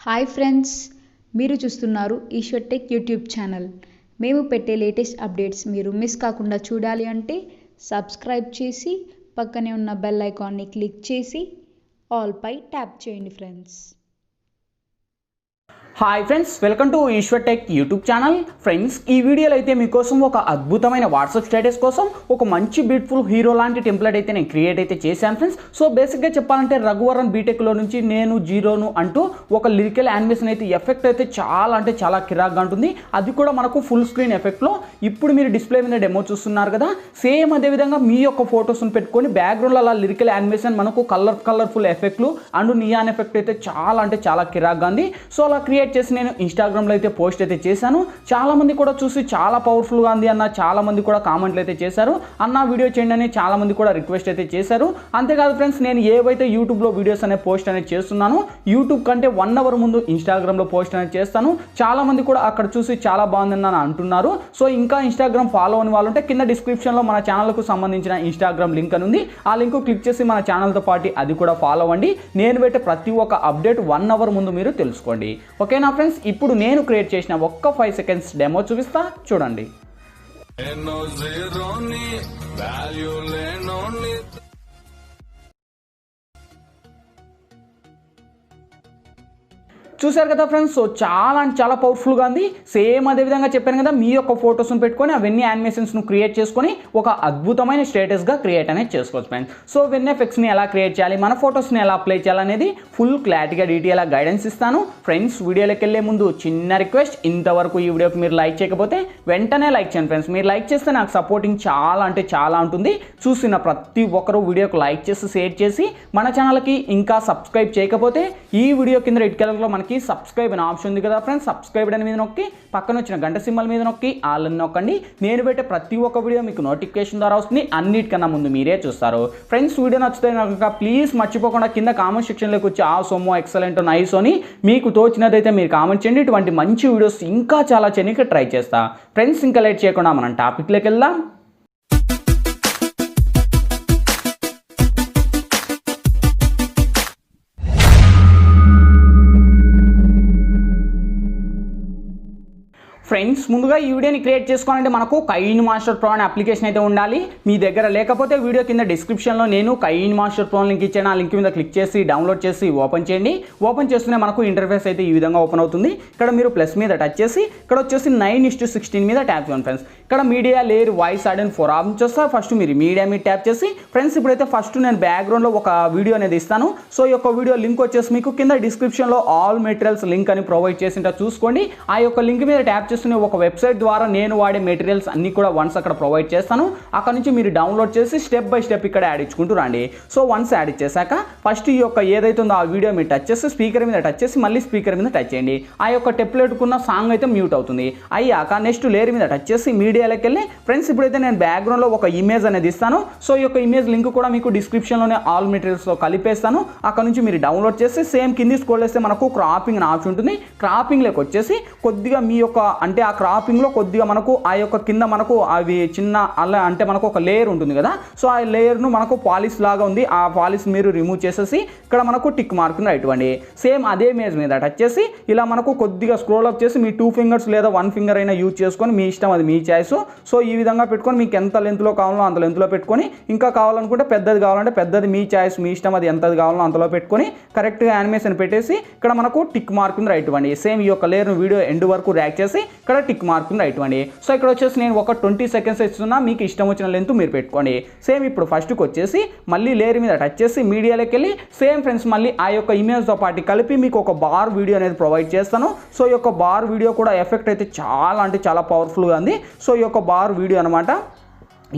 Hi friends, మీరు చూస్తున్నారు Eshwar tech YouTube channel. మేము పెట్టే లేటెస్ట్ అప్డేట్స్ మీరు మిస్ కాకుండా చూడాలి అంటే సబ్స్క్రైబ్ చేసి పక్కనే ఉన్న బెల్ ఐకాన్ని క్లిక్ చేసి ఆల్ పై ట్యాప్ చేయండి friends. Hi friends, welcome to Eshwar tech YouTube channel. Friends, ఈ వీడియోలో అయితే మీకోసం ఒక అద్భుతమైన వాట్సాప్ స్టేటస్ కోసం ఒక మంచి బ్యూటిఫుల్ హీరో లాంటి టెంప్లెట్ అయితే నేను క్రియేట్ అయితే చేశాను ఫ్రెండ్స్. సో బేసిక్గా చెప్పాలంటే రఘువరన్ బీటెక్లో నుంచి నేను జీరోను అంటూ ఒక లిరికల్ యానిమేషన్ అయితే ఎఫెక్ట్ అయితే చాలా కిరాక్గా ఉంటుంది. అది కూడా మనకు ఫుల్ స్క్రీన్ ఎఫెక్ట్లో. ఇప్పుడు మీరు డిస్ప్లే మీద డెమో చూస్తున్నారు కదా, సేమ్ అదేవిధంగా మీ యొక్క ఫొటోస్ని పెట్టుకొని బ్యాక్గ్రౌండ్లో అలా లిరికల్ యానిమేషన్ మనకు కలర్ఫుల్ ఎఫెక్ట్లు అండ్ నియాన్ ఎఫెక్ట్ అయితే చాలా కిరాక్గా ఉంది. సో అలా క్రియేట్ చేసి నేను ఇన్స్టాగ్రామ్లో అయితే పోస్ట్ అయితే చేశాను. చాలామంది కూడా చూసి చాలా పవర్ఫుల్గా ఉంది అన్న, చాలామంది కూడా కామెంట్లు అయితే చేశారు. అన్న వీడియో చేయండి అని చాలామంది కూడా రిక్వెస్ట్ అయితే చేశారు. అంతేకాదు ఫ్రెండ్స్, నేను ఏవైతే యూట్యూబ్లో వీడియోస్ అనే పోస్ట్ అనేది చేస్తున్నాను, యూట్యూబ్ కంటే 1 అవర్ ముందు ఇన్స్టాగ్రామ్లో పోస్ట్ అనేది చేస్తాను. చాలామంది కూడా అక్కడ చూసి చాలా బాగుందని అని అంటున్నారు. సో ఇంకా ఇన్స్టాగ్రామ్ ఫాలో అని వాళ్ళు ఉంటే కింద డిస్క్రిప్షన్లో మన ఛానల్కు సంబంధించిన ఇన్స్టాగ్రామ్ లింక్ అని ఉంది. ఆ లింక్ క్లిక్ చేసి మన ఛానల్తో పాటు అది కూడా ఫాలో అవ్వండి. నేను పెట్టే ప్రతి ఒక్క అప్డేట్ 1 అవర్ ముందు మీరు తెలుసుకోండి. ఓకేనా ఫ్రెండ్స్, ఇప్పుడు నేను క్రియేట్ చేసిన ఒక్క 5 సెకండ్స్ డెమో చూపిస్తా, చూడండి. చూసారు కదా ఫ్రెండ్స్, సో చాలా పవర్ఫుల్గా ఉంది. సేమ్ అదేవిధంగా చెప్పాను కదా, మీ యొక్క ఫొటోస్ని పెట్టుకొని అవన్నీ యానిమేషన్స్ను క్రియేట్ చేసుకొని ఒక అద్భుతమైన స్టేటస్గా క్రియేట్ అనేది చేసుకోవచ్చు ఫ్రెండ్స్. సో అవన్నీ ఎఫెక్ట్స్ని ఎలా క్రియేట్ చేయాలి, మన ఫొటోస్ని ఎలా అప్లై చేయాలనేది ఫుల్ క్లారిటీగా డీటెయిల్గా గైడెన్స్ ఇస్తాను. ఫ్రెండ్స్, వీడియోలోకి వెళ్ళే ముందు చిన్న రిక్వెస్ట్, ఇంతవరకు ఈ వీడియోకి మీరు లైక్ చేయకపోతే వెంటనే లైక్ చేయండి ఫ్రెండ్స్. మీరు లైక్ చేస్తే నాకు సపోర్టింగ్ చాలా ఉంటుంది. చూసిన ప్రతి ఒక్కరూ వీడియోకి లైక్ చేసి షేర్ చేసి మన ఛానల్కి ఇంకా సబ్స్క్రైబ్ చేయకపోతే ఈ వీడియో కింద రెడ్ కలర్లో మనకి సబ్స్క్రైబ్ అనే ఆప్షన్ ఉంది కదా ఫ్రెండ్స్, సబ్స్క్రైబ్ అనే మీద నొక్కి పక్కన వచ్చిన గంట సింబల్ మీద నొక్కి ఆల్ అని నొక్కండి. నేను పెట్టే ప్రతి ఒక్క వీడియో మీకు నోటిఫికేషన్ ద్వారా వస్తుంది. అన్నిటికన్నా ముందు మీరే చూస్తారు. ఫ్రెండ్స్, వీడియో నచ్చితే కనుక ప్లీజ్ మర్చిపోకుండా కింద కామెంట్ సెక్షన్లోకి వచ్చి ఆ సొమ్మో ఎక్సలెంట్ నైస్ అని మీకు తోచినదైతే మీరు కామెంట్ చేయండి. ఇటువంటి మంచి వీడియోస్ ఇంకా చాలా చేయడానికి ట్రై చేస్తా. ఫ్రెండ్స్, ఇంకా లేట్ చేయకుండా మనం టాపిక్లోకి వెళ్దాం. ఫ్రెండ్స్, ముందుగా ఈ వీడియోని క్రియేట్ చేసుకోవాలంటే మనకు కైన్ మాస్టర్ ప్రో అనే అప్లికేషన్ అయితే ఉండాలి. మీ దగ్గర లేకపోతే వీడియో కింద డిస్క్రిప్షన్లో నేను కైన్ మాస్టర్ ప్రో లింక్ ఇచ్చాను. ఆ లింక్ మీద క్లిక్ చేసి డౌన్లోడ్ చేసి ఓపెన్ చేయండి. ఓపెన్ చేస్తూనే మనకు ఇంటర్ఫేస్ అయితే ఈ విధంగా ఓపెన్ అవుతుంది. ఇక్కడ మీరు ప్లస్ మీద టచ్ చేసి ఇక్కడ వచ్చేసి 9:16 మీద ట్యాప్ చేయండి ఫ్రెండ్స్. ఇక్కడ media layer voice add and 4 options వస్తాయి. ఫస్ట్ మీరు మీడియా మీద ట్యాప్ చేసి ఫ్రెండ్స్, ఇప్పుడైతే ఫస్ట్ నేను బ్యాక్గ్రౌండ్లో ఒక వీడియో అనేది ఇస్తాను. సో ఈ యొక్క వీడియో లింక్ వచ్చేసి మీకు కింద డిస్క్రిప్షన్లో ఆల్ మెటీరియల్స్ లింక్ అని ప్రొవైడ్ చేసింటా చూసుకోండి. ఆ యొక్క లింక్ మీద ట్యాప్ చేసి ఒక వెబ్సైట్ ద్వారా నేను వాడే మెటీరియల్స్ అన్ని కూడా వన్స్ అక్కడ ప్రొవైడ్ చేస్తాను. అక్కడ నుంచి మీరు డౌన్లోడ్ చేసి స్టెప్ బై స్టెప్ ఇక్కడ యాడ్ ఇచ్చుకుంటూ రండి. సో వన్స్ యాడ్ ఇచ్చేసాక ఫస్ట్ ఈ యొక్క ఏదైతే ఉందో ఆ వీడియో మీరు టచ్ చేసి స్పీకర్ మీద టచ్ చేసి మళ్ళీ స్పీకర్ మీద టచ్ చేయండి. ఆ యొక్క టెంప్లెట్కున్న సాంగ్ అయితే మ్యూట్ అవుతుంది. అయ్యాక నెక్స్ట్ లేయర్ మీద టచ్ చేసి మీడియాలోకి వెళ్ళి ఫ్రెండ్స్, ఇప్పుడైతే నేను బ్యాక్గ్రౌండ్లో ఒక ఇమేజ్ అనేది ఇస్తాను. సో ఈ యొక్క ఇమేజ్ లింక్ కూడా మీకు డిస్క్రిప్షన్లోనే ఆల్ మెటీరియల్స్లో కలిపేస్తాను. అక్కడ నుంచి మీరు డౌన్లోడ్ చేసి సేమ్ కింది స్క్రోల్ చేస్తే మనకు క్రాపింగ్ అనే ఆప్షన్ ఉంటుంది. క్రాపింగ్లోకి వచ్చేసి కొద్దిగా మీ యొక్క అంటే ఆ క్రాపింగ్లో కొద్దిగా మనకు ఆ యొక్క కింద మనకు అవి చిన్న అలా అంటే మనకు ఒక లేయర్ ఉంటుంది కదా, సో ఆ లేయర్ను మనకు పాలిష్ లాగా ఉంది. ఆ పాలిష్ మీరు రిమూవ్ చేసేసి ఇక్కడ మనకు టిక్ మార్క్ ఇవ్వండి. సేమ్ అదే ఇమేజ్ మీద టచ్ చేసి ఇలా మనకు కొద్దిగా స్క్రోల్ అప్ చేసి మీ 2 ఫింగర్స్ లేదా 1 ఫింగర్ అయినా యూజ్ చేసుకొని మీ ఇష్టం, అది మీ చాయిస్. సో ఈ విధంగా పెట్టుకొని మీకు ఎంత లెంత్లో కావాలో అంత లెంత్లో పెట్టుకొని, ఇంకా కావాలనుకుంటే పెద్దది కావాలంటే పెద్దది, మీ చాయిస్, మీ ఇష్టం, అది ఎంతది కావాలో అంతలో పెట్టుకొని కరెక్ట్గా యానిమేషన్ పెట్టేసి ఇక్కడ మనకు టిక్ మార్క్ ఇవ్వండి. సేమ్ ఈ యొక్క లేయర్ను వీడియో ఎండ్ వరకు ర్యాక్ చేసి ఇక్కడ టిక్ మార్క్ ఇవ్వండి. సో ఇక్కడ వచ్చేసి నేను ఒక 20 సెకండ్స్ ఇస్తున్నా, మీకు ఇష్టం వచ్చిన లెంత్ మీరు పెట్టుకోండి. సేమ్ ఇప్పుడు ఫస్ట్కి వచ్చేసి మళ్ళీ లేయర్ మీద టచ్ చేసి మీడియాలోకి వెళ్ళి సేమ్ ఫ్రెండ్స్ మళ్ళీ ఆ యొక్క ఇమేజ్తో పాటు కలిపి మీకు ఒక బార్ వీడియో అనేది ప్రొవైడ్ చేస్తాను. సో ఈ యొక్క బార్ వీడియో కూడా ఎఫెక్ట్ అయితే చాలా పవర్ఫుల్గా ఉంది. సో ఈ యొక్క బార్ వీడియో అనమాట,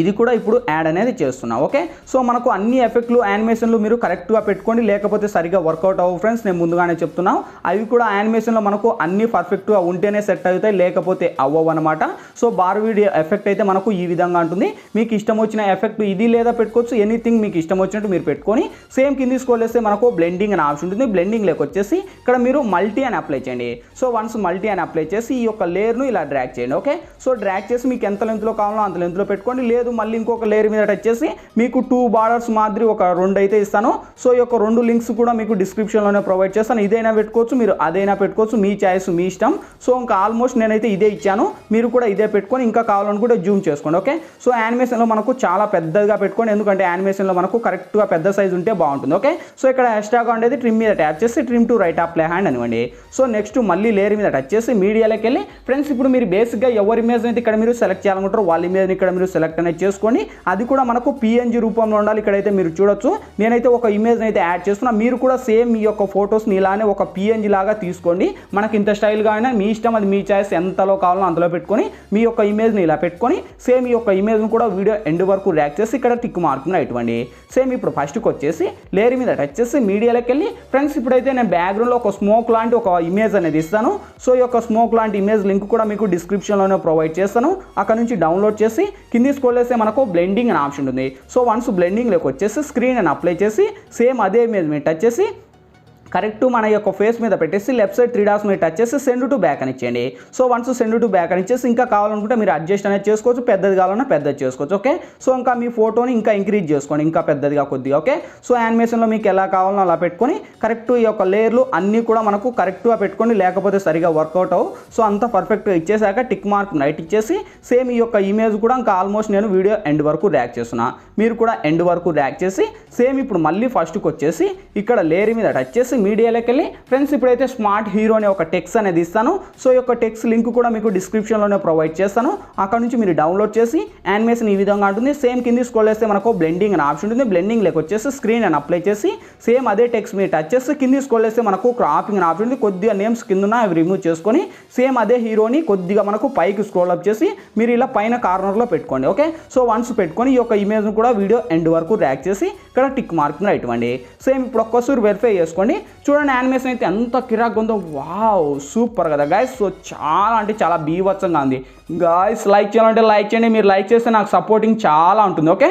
ఇది కూడా ఇప్పుడు యాడ్ అనేది చేస్తున్నా. ఓకే, సో మనకు అన్ని ఎఫెక్ట్లు యానిమేషన్లు మీరు కరెక్ట్గా పెట్టుకోండి, లేకపోతే సరిగా వర్కౌట్ అవ్వవు ఫ్రెండ్స్. నేను ముందుగానే చెప్తున్నాను, అవి కూడా యానిమేషన్లో మనకు అన్ని పర్ఫెక్ట్గా ఉంటేనే సెట్ అవుతాయి, లేకపోతే అవ్వవు అనమాట. సో బార్ వీడియో ఎఫెక్ట్ అయితే మనకు ఈ విధంగా ఉంటుంది. మీకు ఇష్టం వచ్చిన ఎఫెక్ట్ ఇది లేదా పెట్టుకోవచ్చు, ఎనీథింగ్ మీకు ఇష్టం వచ్చినట్టు మీరు పెట్టుకొని సేమ్ కింది స్క్రోల్ చేస్తే మనకు బ్లెండింగ్ అనే ఆప్షన్ ఉంటుంది. బ్లెండింగ్లోకి వచ్చేసి ఇక్కడ మీరు మల్టీ అని అప్లై చేయండి. సో వన్స్ మల్టీ అని అప్లై చేసి ఈ యొక్క లేయర్ను ఇలా డ్రాగ్ చేయండి. ఓకే, సో డ్రాగ్ చేసి మీకు ఎంత లెంత్లో కావాలో అంత లెంత్లో పెట్టుకోండి. లేదు మళ్ళీ ఇంకొక లేయర్ మీద టచ్ చేసి మీకు 2 బార్డర్స్ మాదిరి ఒక 2 అయితే ఇస్తాను. సో ఈ యొక్క 2 లింక్స్ కూడా మీకు డిస్క్రిప్షన్లోనే ప్రొవైడ్ చేస్తాను. ఇదైనా పెట్టుకోవచ్చు, మీరు అదైనా పెట్టుకోవచ్చు, మీ చాయిస్ మీ ఇష్టం. సో ఇంకా ఆల్మోస్ట్ నేనైతే ఇదే ఇచ్చాను, మీరు కూడా ఇదే పెట్టుకొని ఇంకా కావాలనుకుంటే జూమ్ చేసుకోండి. ఓకే, సో యానిమేషన్లో మనకు చాలా పెద్దగా పెట్టుకోండి, ఎందుకంటే యానిమేషన్లో మనకు కరెక్ట్గా పెద్ద సైజ్ ఉంటే బాగుంటుంది. ఓకే, సో ఇక్కడ ఎక్స్ట్రాగా ఉండేది ట్రిమ్ మీద ట్యాప్ చేసి trim to right of play hand అనివ్వండి. సో నెక్స్ట్ మళ్ళీ లేయర్ మీద టచ్ చేసి మీడియాలోకి వెళ్ళి ఫ్రెండ్స్ ఇప్పుడు మీరు బేసిక్గా ఎవరి ఇమేజ్ అయితే ఇక్కడ మీరు సెలెక్ట్ చేయాలనుకుంటారో వాళ్ళ ఇమేజ్ని ఇక్కడ మీరు సెలెక్ట్ అనేది చేసుకోండి. అది కూడా మనకు PNG రూపంలో ఉండాలి. ఇక్కడైతే మీరు చూడొచ్చు, నేనైతే ఒక ఇమేజ్ని అయితే యాడ్ చేస్తున్నా. మీరు కూడా సేమ్ మీ యొక్క ఫొటోస్ని ఇలానే ఒక PNG లాగా తీసుకోండి. మనకి ఇంత స్టైల్గా అయినా మీ ఇష్టం, అది మీ చాయిస్, ఎంతలో కావాలో అంతలో పెట్టుకొని మీ యొక్క ఇమేజ్ని ఇలా పెట్టుకొని సేమ్ ఈ యొక్క ఇమేజ్ని కూడా వీడియో ఎండ్ వరకు ర్యాక్ చేసి ఇక్కడ టిక్ మార్క్ని ఇవ్వండి. సేమ్ ఇప్పుడు ఫస్ట్కి వచ్చేసి లేయర్ మీద టచ్ చేసి మీడియాలోకి వెళ్ళి ఫ్రెండ్స్ ఇప్పుడైతే నేను బ్యాక్గ్రౌండ్లో ఒక స్మోక్ లాంటి ఒక ఇమేజ్ అనేది ఇస్తాను. సో ఈ యొక్క స్మోక్ లాంటి ఇమేజ్ లింక్ కూడా మీకు డిస్క్రిప్షన్లోనే ప్రొవైడ్ చేస్తాను. అక్కడ నుంచి డౌన్లోడ్ చేసి కింది స్క్రోల్ చేస్తే మనకు బ్లెండింగ్ అనే ఆప్షన్ ఉంది. సో వన్స్ బ్లెండింగ్లోకి వచ్చేసి స్క్రీన్ అని అప్లై చేసి సేమ్ అదే ఇమేజ్ మీద టచ్ చేసి కరెక్ట్ మన యొక్క ఫేస్ మీద పెట్టేసి లెఫ్ట్ సైడ్ 3 డాట్స్ మీద టచ్ చేసి సెండ్ టు బ్యాక్ అని ఇచ్చేయండి. So once send to back అని ఇచ్చేసి ఇంకా కావాలనుకుంటే మీరు అడ్జస్ట్ అనేది చేసుకోవచ్చు, పెద్దది కావాలన్నా పెద్దది చేసుకోవచ్చు. ఓకే, సో ఇంకా మీ ఫోటోని ఇంకా ఇంక్రీజ్ చేసుకోండి, ఇంకా పెద్దదిగా కొద్దిగా. ఓకే, సో యానిమేషన్లో మీకు ఎలా కావాలో అలా పెట్టుకొని కరెక్ట్ ఈ యొక్క లేయర్లు అన్నీ కూడా మనకు కరెక్ట్గా పెట్టుకొని, లేకపోతే సరిగా వర్కౌట్ అవ్వు. సో అంతా పర్ఫెక్ట్గా ఇచ్చేసాక టిక్ మార్క్ రైట్ ఇచ్చేసి సేమ్ ఈ యొక్క ఇమేజ్ కూడా ఇంకా ఆల్మోస్ట్ నేను వీడియో ఎండ్ వరకు ర్యాక్ చేస్తున్నా. మీరు కూడా ఎండ్ వరకు ర్యాక్ చేసి సేమ్ ఇప్పుడు మళ్ళీ ఫస్ట్కి వచ్చేసి ఇక్కడ లేయర్ మీద టచ్ చేసి మీడియాలోకి వెళ్ళి ఫ్రెండ్స్ ఇప్పుడైతే స్మార్ట్ హీరో అనే ఒక టెక్స్ట్ అనేది ఇస్తాను. సో ఈ యొక్క టెక్స్ట్ లింక్ కూడా మీకు డిస్క్రిప్షన్లోనే ప్రొవైడ్ చేస్తాను. అక్కడ నుంచి మీరు డౌన్లోడ్ చేసి యానిమేషన్ ఈ విధంగా ఉంటుంది. సేమ్ కింది స్క్రోల్ చేస్తే మనకు బ్లెండింగ్ అనే ఆప్షన్ ఉంటుంది. బ్లెండింగ్ లేక వచ్చేసి స్క్రీన్ అని అప్లై చేసి సేమ్ అదే టెక్స్ట్ మీద టచ్ చేసి కింది స్క్రోల్ చేస్తే మనకు క్రాపింగ్ అనే ఆప్షన్ ఉంది. కొద్దిగా నేమ్స్ కింద ఉన్న అవి రిమూవ్ చేసుకొని సేమ్ అదే హీరోని కొద్దిగా మనకు పైకి స్క్రోల్ అప్ చేసి మీరు ఇలా పైన కార్నర్లో పెట్టుకోండి. ఓకే, సో వన్స్ పెట్టుకొని ఈ యొక్క ఇమేజ్ను కూడా వీడియో ఎండ్ వరకు ర్యాక్ చేసి ఇక్కడ టిక్ మార్క్ రైట్ ఇవ్వండి. సేమ్ ఇప్పుడు ఒక్కసారి వెరిఫై చేసుకోండి. చూడండి యానిమేషన్ అయితే ఎంత కిరాక్ ఉందో, వావ్ సూపర్ కదా గైస్. సో చాలా అంటే చాలా బీభత్సంగా ఉంది గాయస్. లైక్ చేయాలంటే లైక్ చేయండి, మీరు లైక్ చేస్తే నాకు సపోర్టింగ్ చాలా ఉంటుంది. ఓకే,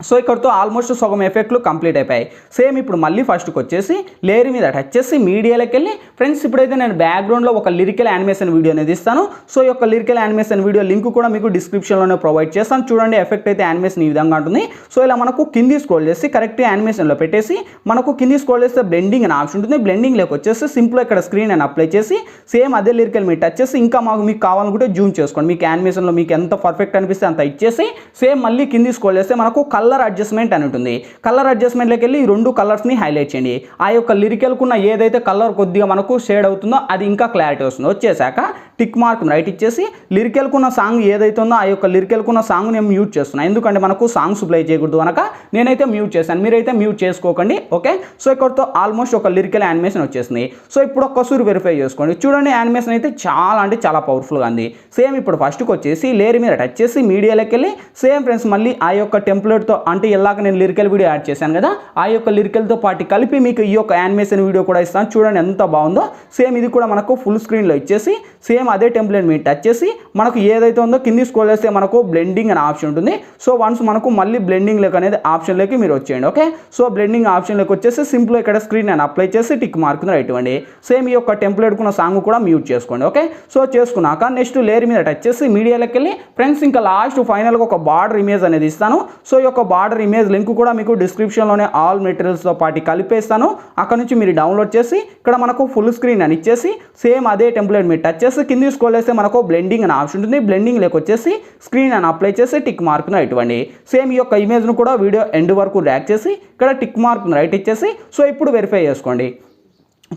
సో ఇక్కడతో ఆల్మోస్ట్ సగం ఎఫెక్ట్లు కంప్లీట్ అయిపోయాయి. సేమ్ ఇప్పుడు మళ్ళీ ఫస్ట్కి వచ్చేసి లేయర్ మీద టచ్ చేసి మీడియాలోకి వెళ్ళి ఫ్రెండ్స్ ఇప్పుడైతే నేను బ్యాక్గ్రౌండ్లో ఒక లిరికల్ యానిమేషన్ వీడియో అనేది ఇస్తాను. సో ఈ యొక్క లిరికల్ యానిమేషన్ వీడియో లింక్ కూడా మీకు డిస్క్రిప్షన్లోనే ప్రొవైడ్ చేస్తాను. చూడండి ఎఫెక్ట్ అయితే యానిమేషన్ ఈ విధంగా ఉంటుంది. సో ఇలా మనకు కింది స్క్రోల్ చేసి కరెక్ట్ యానిమేషన్లో పెట్టేసి మనకు కింది స్క్రోల్ చేస్తే బ్లెండింగ్ అని ఆప్షన్ ఉంటుంది. బ్లెండింగ్లోకి వచ్చేసి సింపుల్ ఇక్కడ స్క్రీన్ అని అప్లై చేసి సేమ్ అదే లిరికల్ మీద టచ్ చేసి ఇంకా మీకు కావాలనుకుంటే జూమ్ చేసుకోండి. మీకు యానిమేషన్లో మీకు ఎంత పర్ఫెక్ట్ అనిపిస్తే అంత ఇచ్చేసి సేమ్ మళ్ళీ కింది స్క్రోల్ చేస్తే మనకు కలర్ అడ్జస్ట్మెంట్ అని ఉంటుంది. కలర్ అడ్జస్ట్మెంట్లోకి వెళ్ళి ఈ 2 కలర్స్ని హైలైట్ చేయండి. ఆ యొక్క లిరికల్కున్న ఏదైతే కలర్ కొద్దిగా మనకు షేడ్ అవుతుందో అది ఇంకా క్లారిటీ వస్తుంది. వచ్చేసాక టిక్ మార్క్ రైట్ ఇచ్చేసి లిరికల్కున్న సాంగ్ ఏదైతే ఉందో ఆ యొక్క లిరికల్కున్న సాంగ్ నేను మ్యూట్ చేస్తున్నాను, ఎందుకంటే మనకు సాంగ్స్ ప్లే చేయకూడదు కనుక నేనైతే మ్యూట్ చేశాను. మీరైతే మ్యూట్ చేసుకోకండి. ఓకే, సో ఇక్కడతో ఆల్మోస్ట్ ఒక లిరికల్ యానిమేషన్ వచ్చేసింది. సో ఇప్పుడు ఒక్కసారి వెరిఫై చేసుకోండి. చూడండి యానిమేషన్ అయితే చాలా అంటే చాలా పవర్ఫుల్గా ఉంది. సేమ్ ఇప్పుడు ఫస్ట్కి వచ్చేసి లేయర్ మీద టచ్ చేసి మీడియాలోకి వెళ్ళి సేమ్ ఫ్రెండ్స్ మళ్ళీ ఆ యొక్క టెంప్లెట్తో అంటే ఎలాగ నేను లిరికల్ వీడియో యాడ్ చేశాను కదా, ఆ యొక్క లిరికల్తో పాటు కలిపి మీకు ఈ యొక్క యానిమేషన్ వీడియో కూడా ఇస్తాను. చూడండి ఎంత బాగుందో. సేమ్ ఇది కూడా మనకు ఫుల్ స్క్రీన్లో ఇచ్చేసి సేమ్ అదే టెంప్లెట్ మీద టచ్ చేసి మనకు ఏదైతే ఉందో కింది స్క్రోల్ చేస్తే మనకు బ్లెండింగ్ అనే ఆప్షన్ ఉంటుంది. సో వన్స్ మనకు మళ్ళీ బ్లెండింగ్ లేక అనేది ఆప్షన్లోకి మీరు వచ్చేయండి. ఓకే, సో బ్లెండింగ్ ఆప్షన్లోకి వచ్చేసి సింపుల్ ఇక్కడ స్క్రీన్ అని అప్లై చేసి టిక్ మార్క్ రైట్ ఇవ్వండి. సేమ్ ఈ యొక్క టెంప్లెట్కున్న సాంగ్ కూడా మ్యూట్ చేసుకోండి. ఓకే, సో చేసుకున్నాక నెక్స్ట్ లేయర్ మీద టచ్ చేసి మీడియాలోకి వెళ్ళి ఫ్రెండ్స్ ఇంకా లాస్ట్ ఫైనల్గా ఒక బార్డర్ ఇమేజ్ అనేది ఇస్తాను. సో ఈ యొక్క బార్డర్ ఇమేజ్ లింక్ కూడా మీకు డిస్క్రిప్షన్లోనే ఆల్ మెటీరియల్స్తో పాటు కలిపేస్తాను. అక్కడ నుంచి మీరు డౌన్లోడ్ చేసి ఇక్కడ మనకు ఫుల్ స్క్రీన్ అని ఇచ్చేసి సేమ్ అదే టెంప్లెట్ మీరు టచ్ చేసి కింది స్క్రోల్ చేస్తే మనకు బ్లెండింగ్ అని ఆప్షన్ ఉంటుంది. బ్లెండింగ్ లేక వచ్చేసి స్క్రీన్ అని అప్లై చేసి టిక్ మార్క్ ఇవ్వండి. సేమ్ ఈ యొక్క ఇమేజ్ను కూడా వీడియో ఎండ్ వరకు ర్యాక్ చేసి ఇక్కడ టిక్ మార్క్ రైట్ ఇచ్చేసి సో ఇప్పుడు వెరిఫై చేసుకోండి.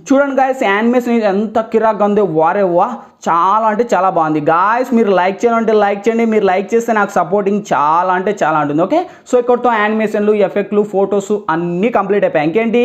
చూడండి గాయస్ యానిమేషన్ ఎంత కిరాక్గా ఉంది, వారే వా చాలా అంటే చాలా బాగుంది గాయస్. మీరు లైక్ చేయాలంటే లైక్ చేయండి, మీరు లైక్ చేస్తే నాకు సపోర్టింగ్ చాలా అంటే చాలా ఉంటుంది. ఓకే, సో ఇక్కడతో యానిమేషన్లు ఎఫెక్ట్లు ఫొటోస్ అన్నీ కంప్లీట్ అయిపోయాయి. ఇంకేంటి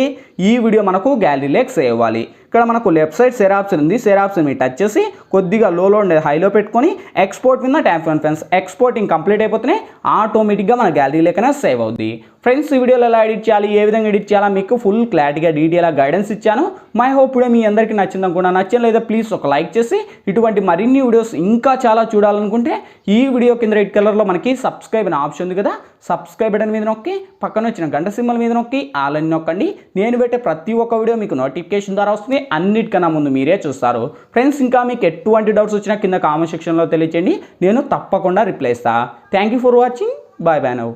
ఈ వీడియో మనకు గ్యాలరీలోకి సేవ్ అవ్వాలి. ఇక్కడ మనకు లెఫ్ట్ సైడ్ షేర్ ఆప్షన్ ఉంది. షేర్ ఆప్షన్ మీరు టచ్ చేసి కొద్దిగా లోలో ఉండేది హైలో పెట్టుకొని ఎక్స్పోర్ట్ మీద ట్యాప్ చేయండి ఫ్రెండ్స్. ఎక్స్పోర్టింగ్ కంప్లీట్ అయిపోతేనే ఆటోమేటిక్గా మన గ్యాలరీలోకైనా సేవ్ అవుద్ది. ఫ్రెండ్స్ ఈ వీడియోలో ఎలా ఎడిట్ చేయాలి, ఏ విధంగా ఎడిట్ చేయాలో మీకు ఫుల్ క్లారిటీగా డీటెయిల్గా గైడెన్స్ ఇచ్చాను. మై హోప్ వీడియో మీ అందరికీ నచ్చింది అనుకున్నా. నచ్చిన లేదా ప్లీజ్ ఒక లైక్ చేసి ఇటువంటి మరిన్ని వీడియోస్ ఇంకా చాలా చూడాలనుకుంటే ఈ వీడియో కింద రెడ్ కలర్లో మనకి సబ్స్క్రైబ్ అనే ఆప్షన్ ఉంది కదా, సబ్స్క్రైబ్ బటన్ మీద నొక్కి పక్కన వచ్చిన గంట సింబల్ మీద నొక్కి ఆల్ అని నొక్కండి. నేను పెట్టే ప్రతి ఒక్క వీడియో మీకు నోటిఫికేషన్ ద్వారా వస్తుంది, అన్నిటికన్నా ముందు మీరే చూస్తారు. ఫ్రెండ్స్, ఇంకా మీకు ఎటువంటి డౌట్స్ వచ్చినా కింద కామెంట్ సెక్షన్లో తెలియచేయండి, నేను తప్పకుండా రిప్లై ఇస్తాను. Thank you for watching. Bye bye now.